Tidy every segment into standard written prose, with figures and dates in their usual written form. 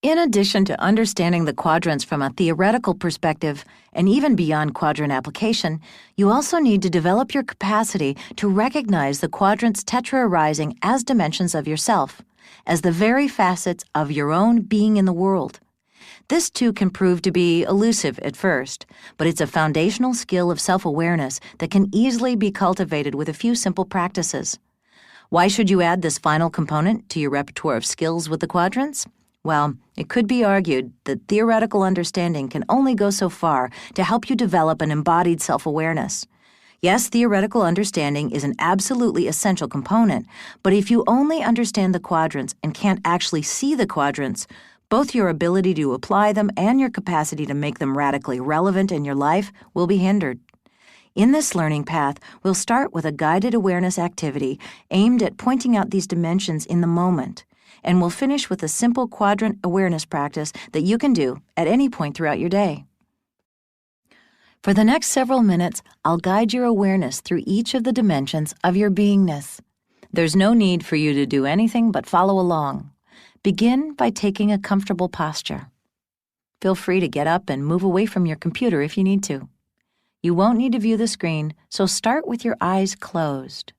In addition to understanding the quadrants from a theoretical perspective and even beyond quadrant application, you also need to develop your capacity to recognize the quadrants tetra-arising as dimensions of yourself, as the very facets of your own being in the world. This too can prove to be elusive at first, but it's a foundational skill of self-awareness that can easily be cultivated with a few simple practices. Why should you add this final component to your repertoire of skills with the quadrants? Well, it could be argued that theoretical understanding can only go so far to help you develop an embodied self-awareness. Yes, theoretical understanding is an absolutely essential component, but if you only understand the quadrants and can't actually see the quadrants, both your ability to apply them and your capacity to make them radically relevant in your life will be hindered. In this learning path, we'll start with a guided awareness activity aimed at pointing out these dimensions in the moment, and we'll finish with a simple quadrant awareness practice that you can do at any point throughout your day. For the next several minutes, I'll guide your awareness through each of the dimensions of your beingness. There's no need for you to do anything but follow along. Begin by taking a comfortable posture. Feel free to get up and move away from your computer if you need to. You won't need to view the screen, so start with your eyes closed.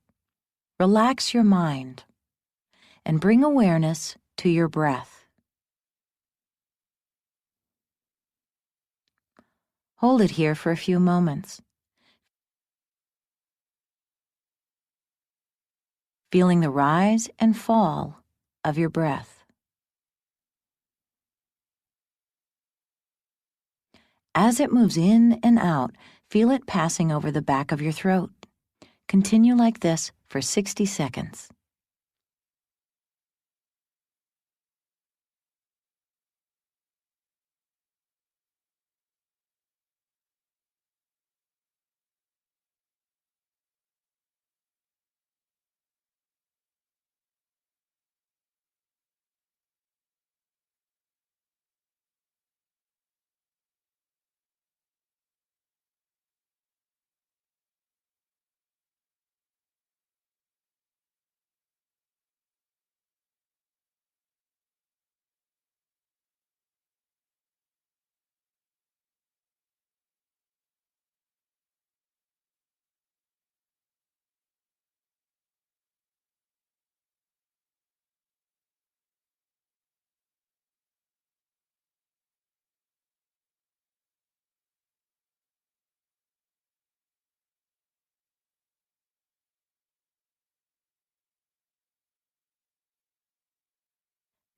Relax your mind and bring awareness to your breath. Hold it here for a few moments, feeling the rise and fall of your breath. As it moves in and out, feel it passing over the back of your throat. Continue like this for 60 seconds.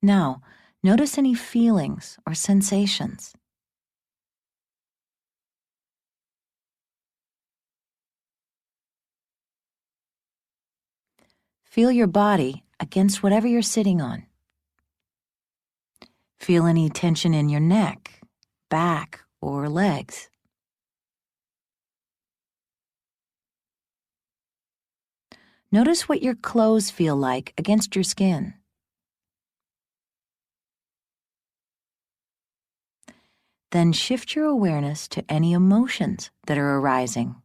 Now, notice any feelings or sensations. Feel your body against whatever you're sitting on. Feel any tension in your neck, back, or legs. Notice what your clothes feel like against your skin. Then shift your awareness to any emotions that are arising.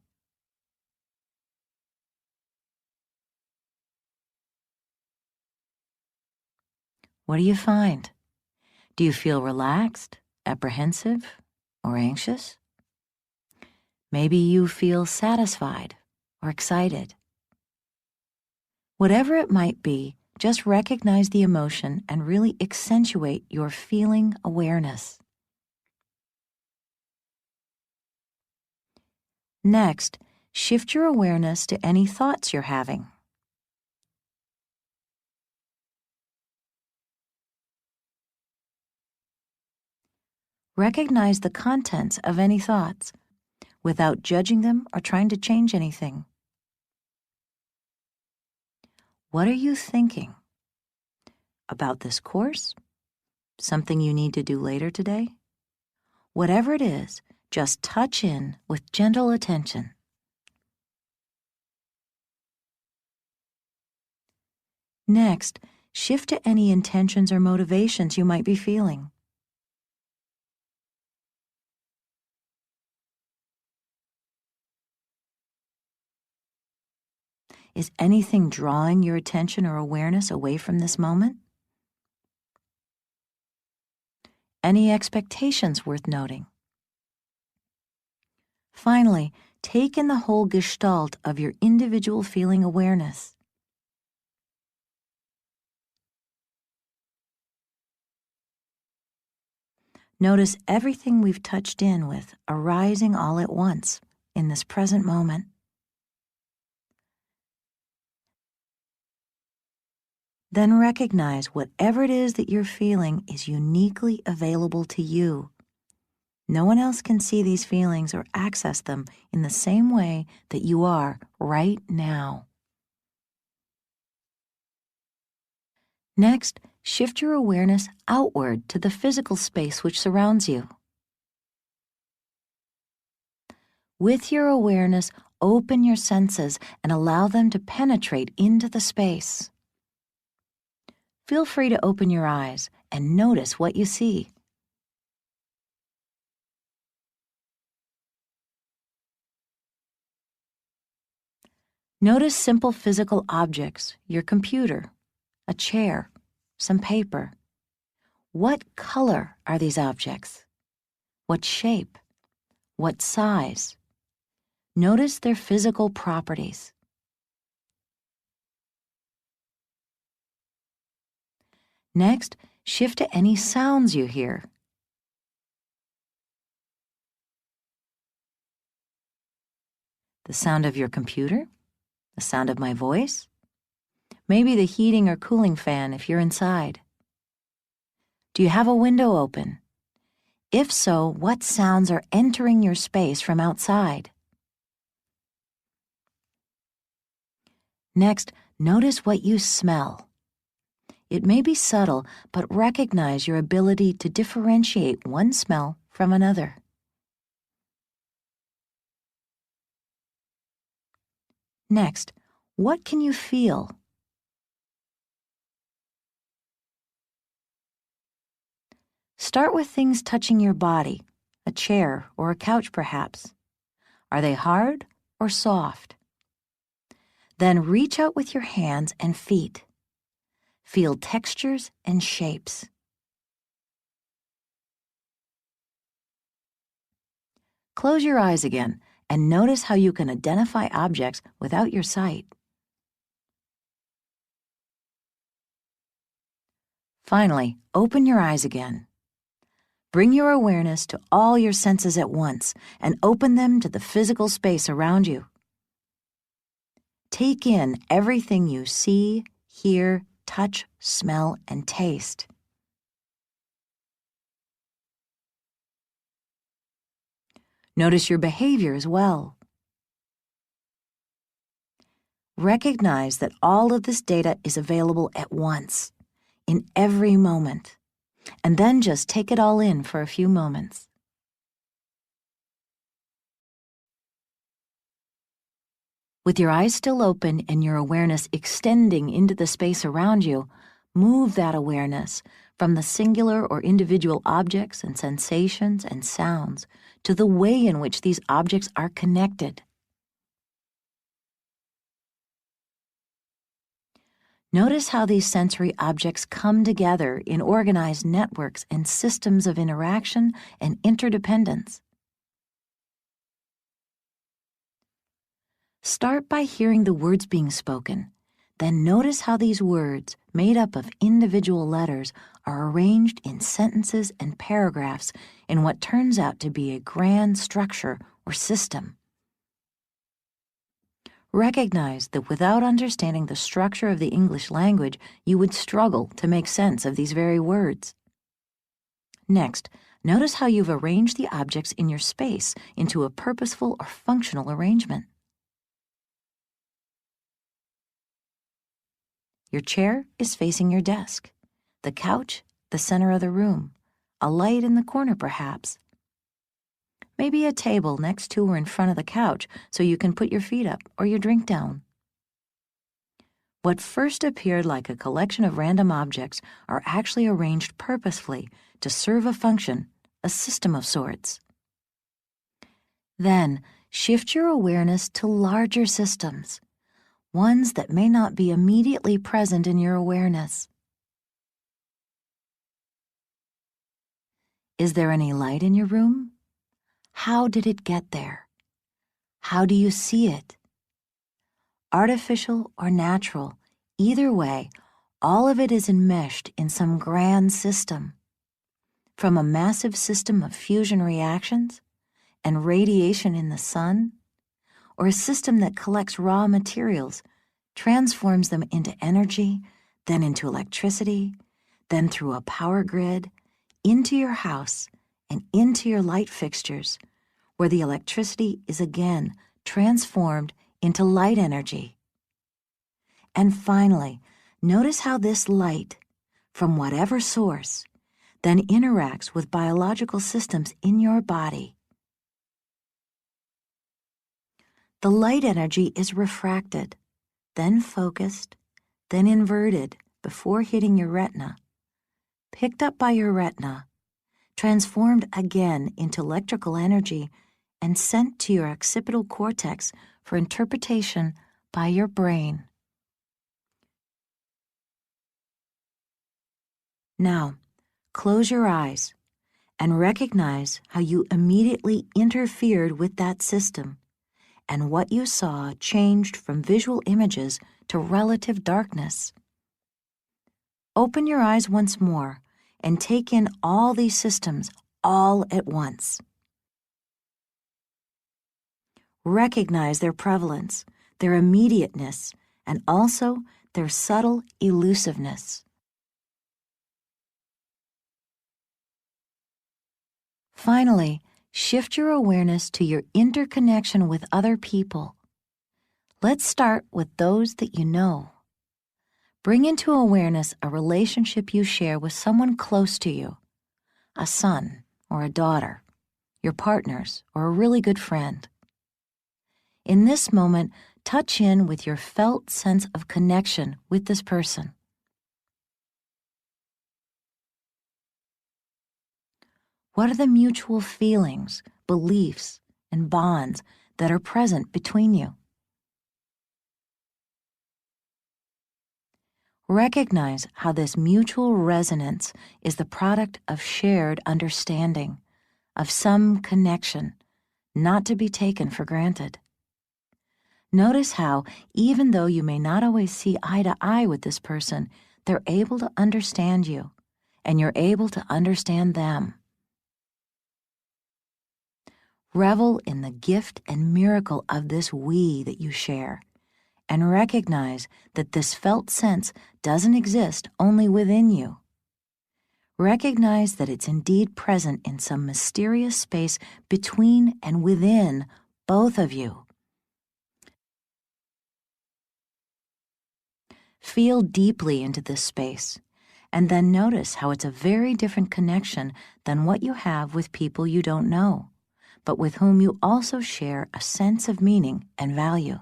What do you find? Do you feel relaxed, apprehensive, or anxious? Maybe you feel satisfied or excited. Whatever it might be, just recognize the emotion and really accentuate your feeling awareness. Next, shift your awareness to any thoughts you're having. Recognize the contents of any thoughts without judging them or trying to change anything. What are you thinking? About this course? Something you need to do later today? Whatever it is, just touch in with gentle attention. Next, shift to any intentions or motivations you might be feeling. Is anything drawing your attention or awareness away from this moment? Any expectations worth noting? Finally, take in the whole gestalt of your individual feeling awareness. Notice everything we've touched in with arising all at once in this present moment. Then recognize whatever it is that you're feeling is uniquely available to you. No one else can see these feelings or access them in the same way that you are right now. Next, shift your awareness outward to the physical space which surrounds you. With your awareness, open your senses and allow them to penetrate into the space. Feel free to open your eyes and notice what you see. Notice simple physical objects, your computer, a chair, some paper. What color are these objects? What shape? What size? Notice their physical properties. Next, shift to any sounds you hear. The sound of your computer? The sound of my voice? Maybe the heating or cooling fan if you're inside. Do you have a window open? If so, what sounds are entering your space from outside? Next, notice what you smell. It may be subtle, but recognize your ability to differentiate one smell from another. Next, what can you feel? Start with things touching your body, a chair or a couch perhaps. Are they hard or soft? Then reach out with your hands and feet. Feel textures and shapes. Close your eyes again and notice how you can identify objects without your sight. Finally, open your eyes again. Bring your awareness to all your senses at once and open them to the physical space around you. Take in everything you see, hear, touch, smell, and taste. Notice your behavior as well. Recognize that all of this data is available at once, in every moment, and then just take it all in for a few moments. With your eyes still open and your awareness extending into the space around you, move that awareness from the singular or individual objects and sensations and sounds to the way in which these objects are connected. Notice how these sensory objects come together in organized networks and systems of interaction and interdependence. Start by hearing the words being spoken. Then notice how these words, made up of individual letters, are arranged in sentences and paragraphs in what turns out to be a grand structure or system. Recognize that without understanding the structure of the English language, you would struggle to make sense of these very words. Next, notice how you've arranged the objects in your space into a purposeful or functional arrangement. Your chair is facing your desk, the couch, the center of the room, a light in the corner perhaps. Maybe a table next to or in front of the couch so you can put your feet up or your drink down. What first appeared like a collection of random objects are actually arranged purposefully to serve a function, a system of sorts. Then, shift your awareness to larger systems, ones that may not be immediately present in your awareness. Is there any light in your room? How did it get there? How do you see it? Artificial or natural, either way, all of it is enmeshed in some grand system. From a massive system of fusion reactions and radiation in the sun, or a system that collects raw materials, transforms them into energy, then into electricity, then through a power grid, into your house and into your light fixtures, where the electricity is again transformed into light energy. And finally, notice how this light, from whatever source, then interacts with biological systems in your body. The light energy is refracted, then focused, then inverted before hitting your retina, picked up by your retina, transformed again into electrical energy, and sent to your occipital cortex for interpretation by your brain. Now, close your eyes and recognize how you immediately interfered with that system, and what you saw changed from visual images to relative darkness. Open your eyes once more and take in all these systems all at once. Recognize their prevalence, their immediateness, and also their subtle elusiveness. Finally, shift your awareness to your interconnection with other people. Let's start with those that you know. Bring into awareness a relationship you share with someone close to you, a son or a daughter, your partners, or a really good friend. In this moment, touch in with your felt sense of connection with this person. What are the mutual feelings, beliefs, and bonds that are present between you? Recognize how this mutual resonance is the product of shared understanding, of some connection, not to be taken for granted. Notice how, even though you may not always see eye to eye with this person, they're able to understand you, and you're able to understand them. Revel in the gift and miracle of this we that you share, and recognize that this felt sense doesn't exist only within you. Recognize that it's indeed present in some mysterious space between and within both of you. Feel deeply into this space, and then notice how it's a very different connection than what you have with people you don't know, but with whom you also share a sense of meaning and value.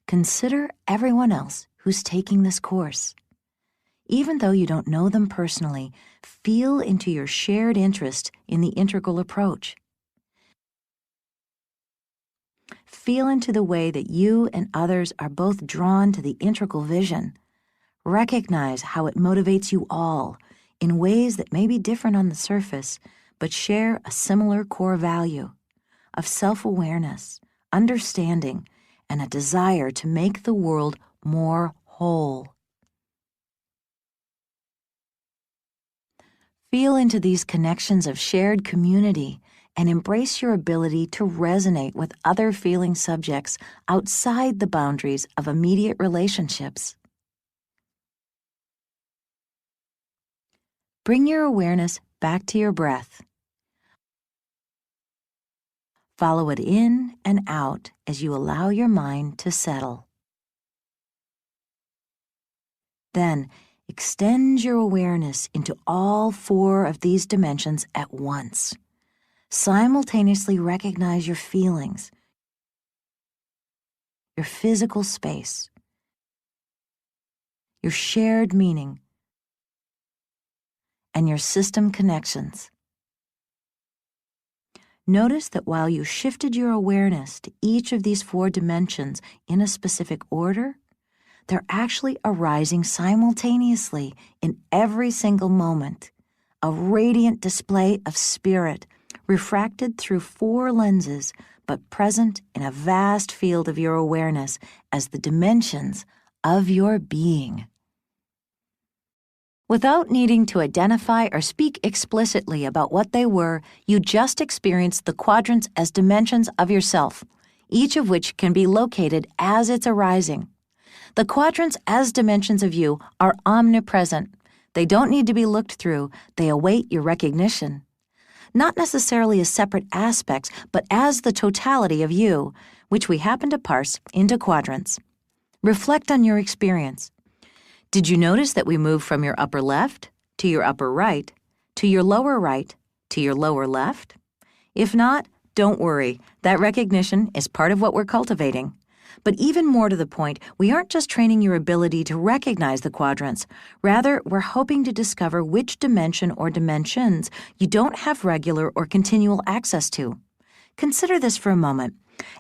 Consider everyone else who's taking this course. Even though you don't know them personally, feel into your shared interest in the integral approach. Feel into the way that you and others are both drawn to the integral vision. Recognize how it motivates you all in ways that may be different on the surface, but share a similar core value of self-awareness, understanding, and a desire to make the world more whole. Feel into these connections of shared community and embrace your ability to resonate with other feeling subjects outside the boundaries of immediate relationships. Bring your awareness back to your breath. Follow it in and out as you allow your mind to settle. Then, extend your awareness into all four of these dimensions at once. Simultaneously recognize your feelings, your physical space, your shared meaning, and your system connections. Notice that while you shifted your awareness to each of these four dimensions in a specific order, they're actually arising simultaneously in every single moment. A radiant display of spirit, refracted through 4 lenses, but present in a vast field of your awareness as the dimensions of your being. Without needing to identify or speak explicitly about what they were, you just experienced the quadrants as dimensions of yourself, each of which can be located as it's arising. The quadrants as dimensions of you are omnipresent. They don't need to be looked through. They await your recognition. Not necessarily as separate aspects, but as the totality of you, which we happen to parse into quadrants. Reflect on your experience. Did you notice that we moved from your upper left to your upper right, to your lower right, to your lower left? If not, don't worry. That recognition is part of what we're cultivating. But even more to the point, we aren't just training your ability to recognize the quadrants. Rather, we're hoping to discover which dimension or dimensions you don't have regular or continual access to. Consider this for a moment.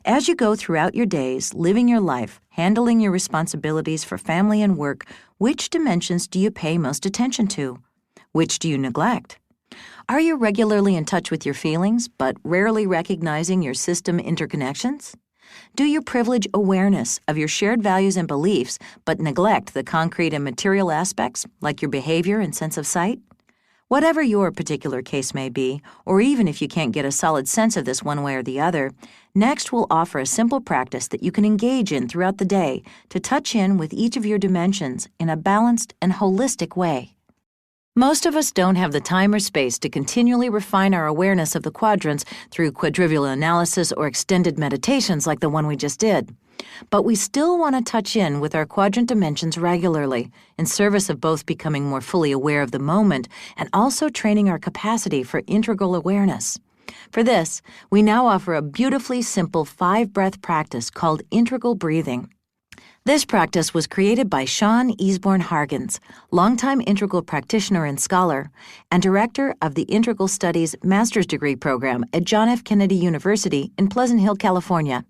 As you go throughout your days, living your life, handling your responsibilities for family and work, which dimensions do you pay most attention to? Which do you neglect? Are you regularly in touch with your feelings, but rarely recognizing your system interconnections? Do you privilege awareness of your shared values and beliefs, but neglect the concrete and material aspects, like your behavior and sense of sight? Whatever your particular case may be, or even if you can't get a solid sense of this one way or the other, next we'll offer a simple practice that you can engage in throughout the day to touch in with each of your dimensions in a balanced and holistic way. Most of us don't have the time or space to continually refine our awareness of the quadrants through quadrivial analysis or extended meditations like the one we just did. But we still want to touch in with our quadrant dimensions regularly, in service of both becoming more fully aware of the moment and also training our capacity for integral awareness. For this, we now offer a beautifully simple 5-breath practice called integral breathing. This practice was created by Esbjorn-Hargens, longtime integral practitioner and scholar, and director of the Integral Studies Master's Degree Program at John F. Kennedy University in Pleasant Hill, California.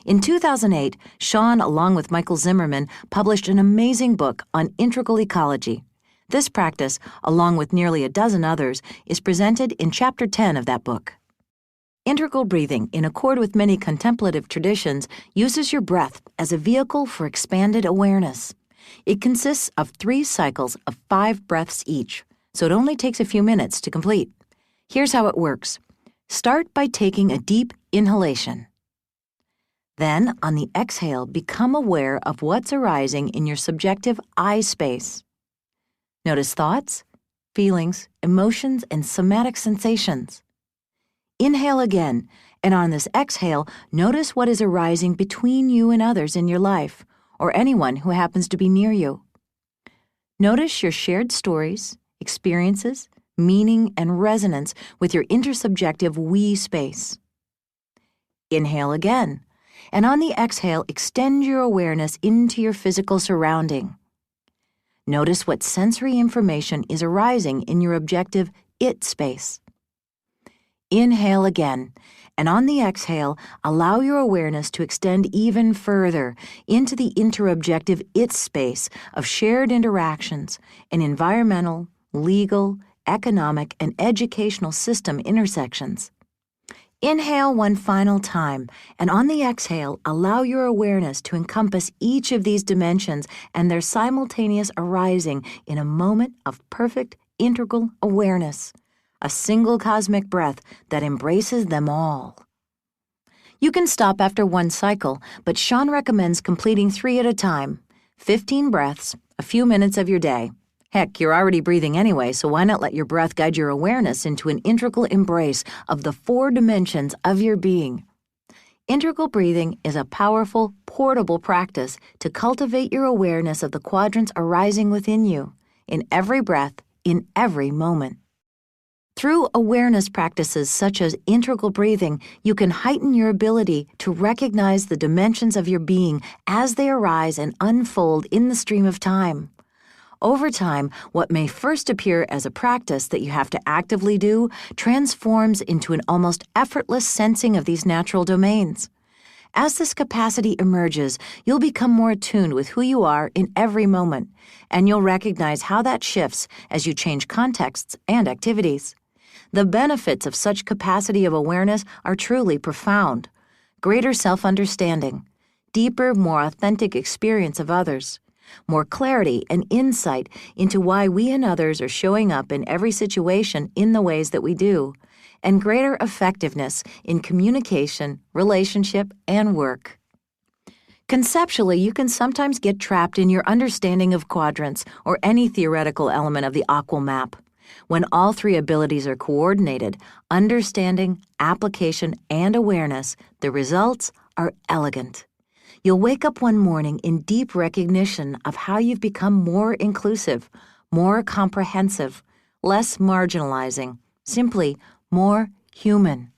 In 2008, Sean, along with Michael Zimmerman, published an amazing book on integral ecology. This practice, along with nearly a dozen others, is presented in Chapter 10 of that book. Integral breathing, in accord with many contemplative traditions, uses your breath as a vehicle for expanded awareness. It consists of 3 cycles of 5 breaths each, so it only takes a few minutes to complete. Here's how it works. Start by taking a deep inhalation. Then, on the exhale, become aware of what's arising in your subjective I space. Notice thoughts, feelings, emotions, and somatic sensations. Inhale again, and on this exhale, notice what is arising between you and others in your life, or anyone who happens to be near you. Notice your shared stories, experiences, meaning, and resonance with your intersubjective we space. Inhale again, and on the exhale, extend your awareness into your physical surrounding. Notice what sensory information is arising in your objective it space. Inhale again, and on the exhale, allow your awareness to extend even further into the interobjective it space of shared interactions and environmental, legal, economic, and educational system intersections. Inhale one final time, and on the exhale, allow your awareness to encompass each of these dimensions and their simultaneous arising in a moment of perfect integral awareness. A single cosmic breath that embraces them all. You can stop after 1 cycle, but Sean recommends completing 3 at a time. 15 breaths, a few minutes of your day. Heck, you're already breathing anyway, so why not let your breath guide your awareness into an integral embrace of the 4 dimensions of your being. Integral breathing is a powerful, portable practice to cultivate your awareness of the quadrants arising within you, in every breath, in every moment. Through awareness practices such as integral breathing, you can heighten your ability to recognize the dimensions of your being as they arise and unfold in the stream of time. Over time, what may first appear as a practice that you have to actively do transforms into an almost effortless sensing of these natural domains. As this capacity emerges, you'll become more attuned with who you are in every moment, and you'll recognize how that shifts as you change contexts and activities. The benefits of such capacity of awareness are truly profound. Greater self-understanding, deeper, more authentic experience of others, more clarity and insight into why we and others are showing up in every situation in the ways that we do, and greater effectiveness in communication, relationship, and work. Conceptually, you can sometimes get trapped in your understanding of quadrants or any theoretical element of the Aqua map. When all three abilities are coordinated, understanding, application, and awareness, the results are elegant. You'll wake up one morning in deep recognition of how you've become more inclusive, more comprehensive, less marginalizing, simply more human.